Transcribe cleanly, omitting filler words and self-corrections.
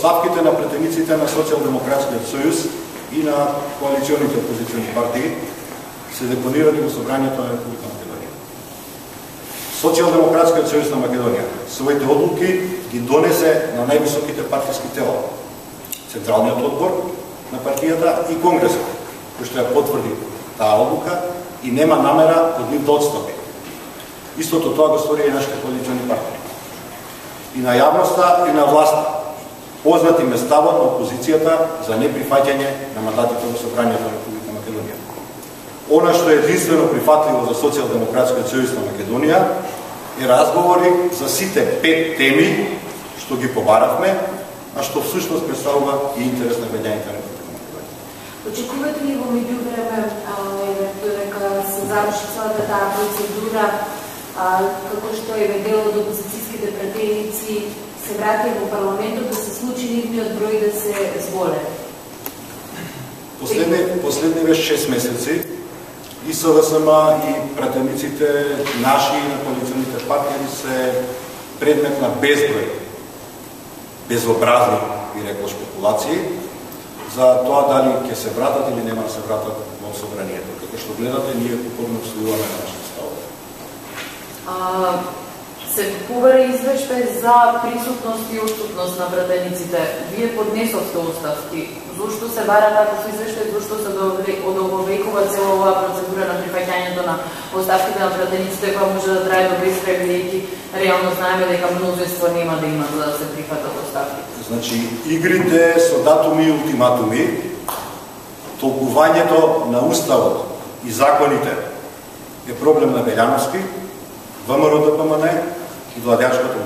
оставките на претениците на Социјалдемократскиот сојуз и на коалиционите опозициони партии се депонирани во Собранието на Република Македонија. Социјалдемократскиот сојуз на Македонија своите одлуки ги донесе на највисоките партиски тела, Централниот одбор на партијата и Конгресот, кој што ја потврди таа одлука и нема намера од нив да отстапи. Истото тоа го стори и нашите коалициони партии. И на јавноста и на власта познати ме ставот на опозицијата за неприфаќање на мандатите во Собранието на Република Македонија. Она што е единствено прифатливо за Социјалдемократскиот сојуз на Македонија е разговори за сите 5 теми што ги побаравме, а што всушност представува и интерес на граѓаните на Република Македонија. Очекувате ли во меѓувреме дека се заврши целата таа процедура, како што е дел од опозицијските претеници се вратија во парламентот, да се случи нивниот број да се зголеми? Последниве 6 месеци и СВСМ и претениците наши и на коалиционите партии се предмет на безброј безобразни, би рекол, шпекулации за тоа дали ќе се вратат или нема да се вратат во собранието. Како што гледате, ние упорно обстојуваме на нашите ставови. Се побара извештај за присутност и отсутност на претениците. Вие поднесовте оставки. Зошто се бара таков извештај? Зошто се одолговекува цела оваа процедура на прифаќањето на оставките на претениците, која може да трае до безкрај, бидејќи реално знаеме дека мнозинство нема да има за да се прифатат оставките? Значи, игрите со датуми и ултиматуми, толкувањето на уставот и законите е проблем на Белјановски, ВМРО ДПМН и владеачкото